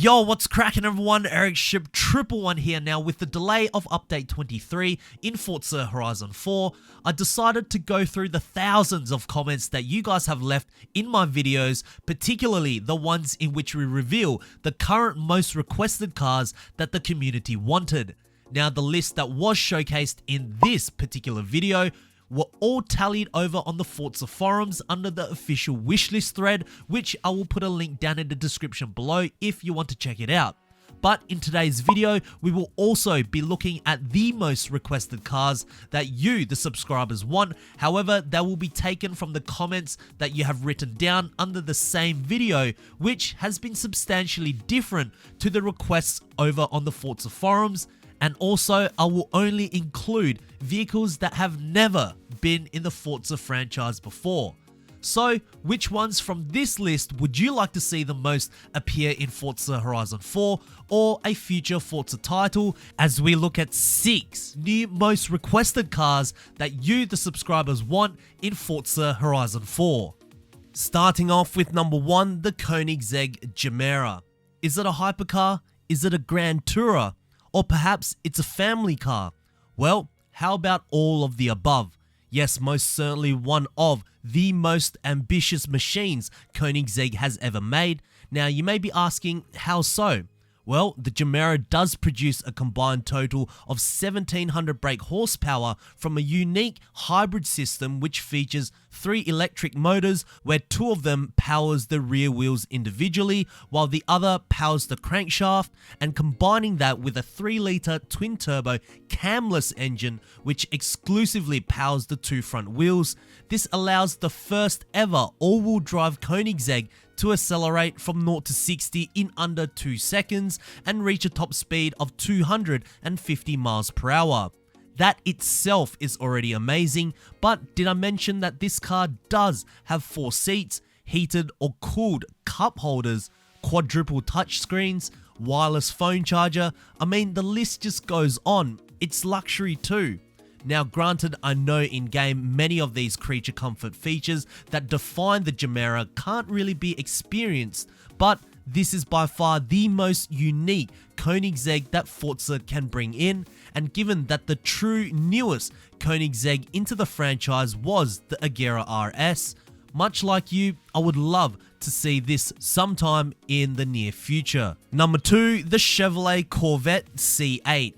Yo, what's cracking everyone? Ericship 111 here. Now, with the delay of update 23 in Forza Horizon 4, I decided to go through the thousands of comments that you guys have left in my videos, particularly the ones in which we reveal the current most requested cars that the community wanted. Now, the list that was showcased in this particular video were all tallied over on the Forza forums under the official wishlist thread, which I will put a link down in the description below if you want to check it out. But in today's video, we will also be looking at the most requested cars that you, the subscribers, want. However, they will be taken from the comments that you have written down under the same video, which has been substantially different to the requests over on the Forza forums. And also, I will only include vehicles that have never been in the Forza franchise before. So, which ones from this list would you like to see the most appear in Forza Horizon 4 or a future Forza title, as we look at 6 new most requested cars that you, the subscribers, want in Forza Horizon 4. Starting off with number 1, the Koenigsegg Gemera. Is it a hypercar? Is it a Grand Tourer? Or perhaps it's a family car? Well, how about all of the above? Yes, most certainly one of the most ambitious machines Koenigsegg has ever made. Now, you may be asking, how so? Well, the Gemera does produce a combined total of 1700 brake horsepower from a unique hybrid system which features 3 electric motors, where 2 of them powers the rear wheels individually while the other powers the crankshaft, and combining that with a 3-litre twin-turbo camless engine which exclusively powers the 2 front wheels. This allows the first ever all-wheel drive Koenigsegg to accelerate from 0 to 60 in under 2 seconds and reach a top speed of 250 miles per hour. That itself is already amazing, but did I mention that this car does have 4 seats, heated or cooled cup holders, quadruple touchscreens, wireless phone charger? I mean, the list just goes on. It's luxury too. Now, granted, I know in-game many of these creature comfort features that define the Gemera can't really be experienced, but this is by far the most unique Koenigsegg that Forza can bring in, and given that the true newest Koenigsegg into the franchise was the Agera RS, much like you, I would love to see this sometime in the near future. Number 2, the Chevrolet Corvette C8.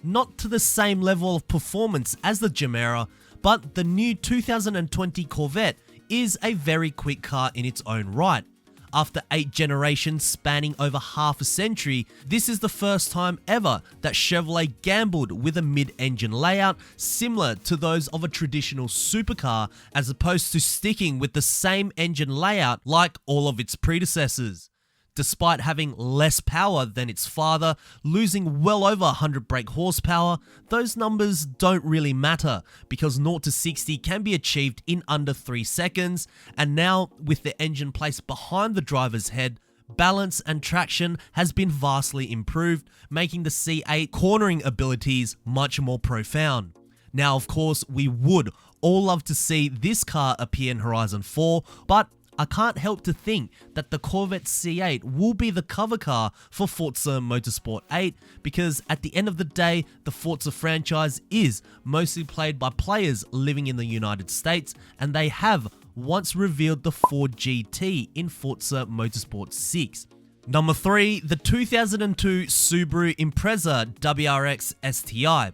Not to the same level of performance as the Gemera, but the new 2020 Corvette is a very quick car in its own right. After 8 generations spanning over half a century, this is the first time ever that Chevrolet gambled with a mid-engine layout similar to those of a traditional supercar, as opposed to sticking with the same engine layout like all of its predecessors. Despite having less power than its father, losing well over 100 brake horsepower, those numbers don't really matter because 0 to 60 can be achieved in under 3 seconds, and now with the engine placed behind the driver's head, balance and traction has been vastly improved, making the C8 cornering abilities much more profound. Now, of course, we would all love to see this car appear in Horizon 4, but I can't help to think that the Corvette C8 will be the cover car for Forza Motorsport 8, because at the end of the day, the Forza franchise is mostly played by players living in the United States, and they have once revealed the Ford GT in Forza Motorsport 6. Number 3, the 2002 Subaru Impreza WRX STI.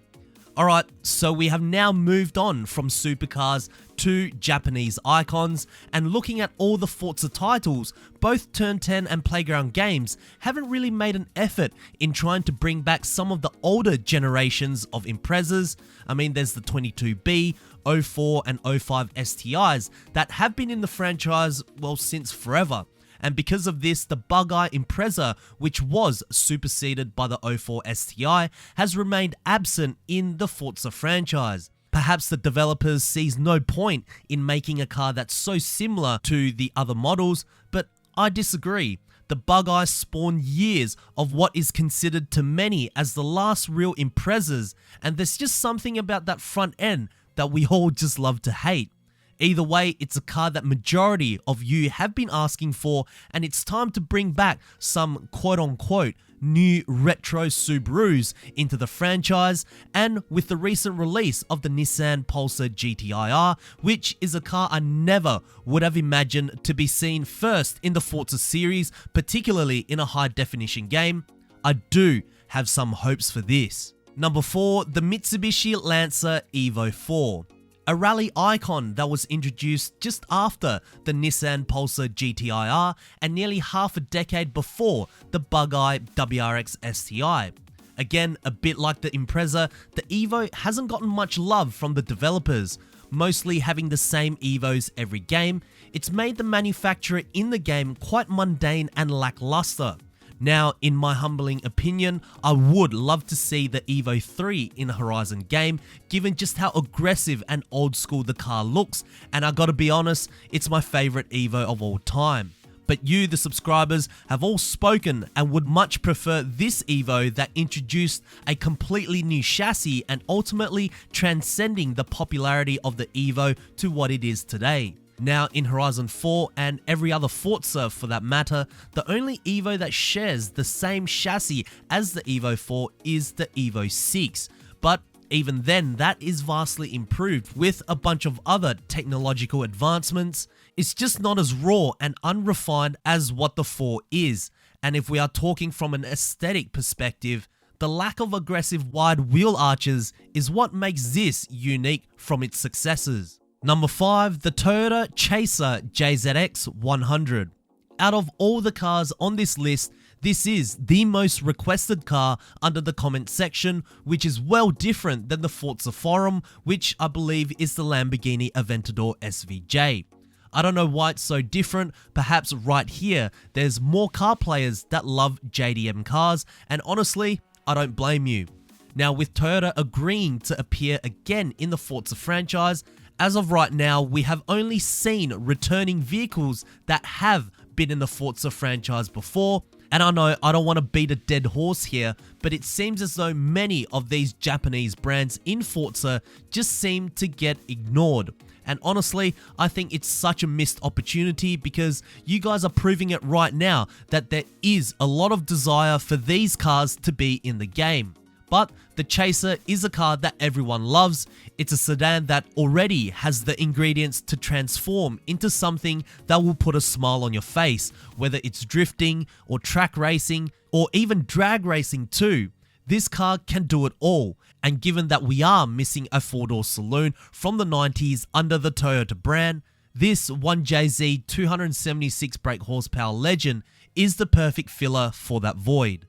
Alright, so we have now moved on from supercars to Japanese icons, and looking at all the Forza titles, both Turn 10 and Playground Games haven't really made an effort in trying to bring back some of the older generations of Imprezas. I mean, there's the 22B, 04 and 05 STIs that have been in the franchise, well, since forever. And because of this, the bug-eye Impreza, which was superseded by the 04 STI, has remained absent in the Forza franchise. Perhaps the developers sees no point in making a car that's so similar to the other models, but I disagree. The bug-eye spawned years of what is considered to many as the last real Imprezas, and there's just something about that front end that we all just love to hate. Either way, it's a car that majority of you have been asking for, and it's time to bring back some quote-unquote new retro Subarus into the franchise, and with the recent release of the Nissan Pulsar GTIR, which is a car I never would have imagined to be seen first in the Forza series, particularly in a high-definition game, I do have some hopes for this. Number 4, the Mitsubishi Lancer Evo 4. A rally icon that was introduced just after the Nissan Pulsar GTIR and nearly half a decade before the bug-eye WRX STI. Again, a bit like the Impreza, the Evo hasn't gotten much love from the developers, mostly having the same Evos every game. It's made the manufacturer in the game quite mundane and lackluster. Now, in my humbling opinion, I would love to see the Evo 3 in a Horizon game, given just how aggressive and old school the car looks, and I gotta be honest, it's my favorite Evo of all time. But you, the subscribers, have all spoken and would much prefer this Evo that introduced a completely new chassis and ultimately transcending the popularity of the Evo to what it is today. Now, in Horizon 4 and every other Forza for that matter, the only Evo that shares the same chassis as the Evo 4 is the Evo 6. But even then, that is vastly improved with a bunch of other technological advancements. It's just not as raw and unrefined as what the 4 is. And if we are talking from an aesthetic perspective, the lack of aggressive wide wheel arches is what makes this unique from its successors. Number 5, the Toyota Chaser JZX 100. Out of all the cars on this list, this is the most requested car under the comment section, which is well different than the Forza forum, which I believe is the Lamborghini Aventador SVJ. I don't know why it's so different. Perhaps right here, there's more car players that love JDM cars, and honestly, I don't blame you. Now, with Toyota agreeing to appear again in the Forza franchise, as of right now, we have only seen returning vehicles that have been in the Forza franchise before. And I know I don't want to beat a dead horse here, but it seems as though many of these Japanese brands in Forza just seem to get ignored. And honestly, I think it's such a missed opportunity because you guys are proving it right now that there is a lot of desire for these cars to be in the game. But the Chaser is a car that everyone loves. It's a sedan that already has the ingredients to transform into something that will put a smile on your face, whether it's drifting or track racing or even drag racing too. This car can do it all, and given that we are missing a 4-door saloon from the 90s under the Toyota brand, this 1JZ 276 brake horsepower legend is the perfect filler for that void.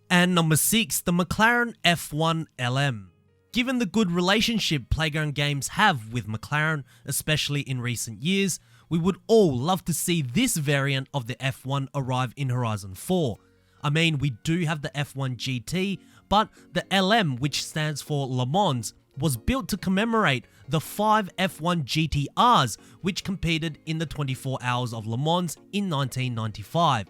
And number 6, the McLaren F1 LM. Given the good relationship Playground Games have with McLaren, especially in recent years, we would all love to see this variant of the F1 arrive in Horizon 4. I mean, we do have the F1 GT, but the LM, which stands for Le Mans, was built to commemorate the 5 F1 GTRs which competed in the 24 Hours of Le Mans in 1995.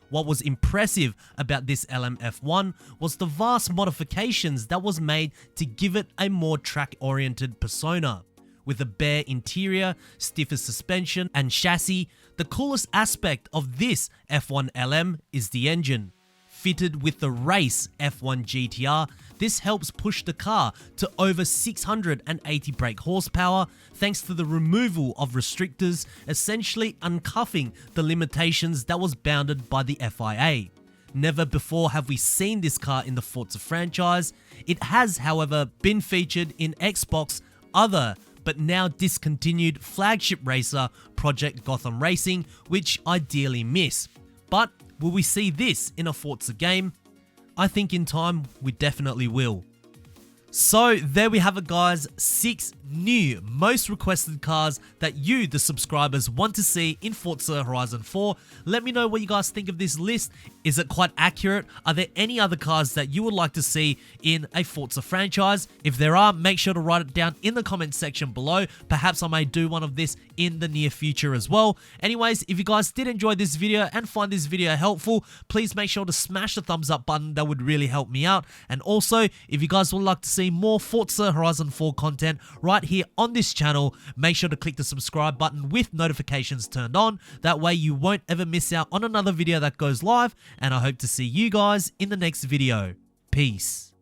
What was impressive about this LM F1 was the vast modifications that was made to give it a more track-oriented persona. With a bare interior, stiffer suspension and chassis, the coolest aspect of this F1 LM is the engine. Fitted with the race F1 GTR, this helps push the car to over 680 brake horsepower thanks to the removal of restrictors, essentially uncuffing the limitations that was bounded by the FIA. Never before have we seen this car in the Forza franchise. It has, however, been featured in Xbox other but now discontinued flagship racer Project Gotham Racing, which I dearly miss. But will we see this in a Forza game? I think in time we definitely will. So there we have it guys, 6 new most requested cars that you, the subscribers, want to see in Forza Horizon 4. Let me know what you guys think of this list. Is it quite accurate? Are there any other cars that you would like to see in a Forza franchise? If there are, make sure to write it down in the comment section below. Perhaps I may do one of this in the near future as well. Anyways, if you guys did enjoy this video and find this video helpful, please make sure to smash the thumbs up button. That would really help me out. And also, if you guys would like to see more Forza Horizon 4 content right here on this channel, make sure to click the subscribe button with notifications turned on. That way you won't ever miss out on another video that goes live, and I hope to see you guys in the next video. Peace.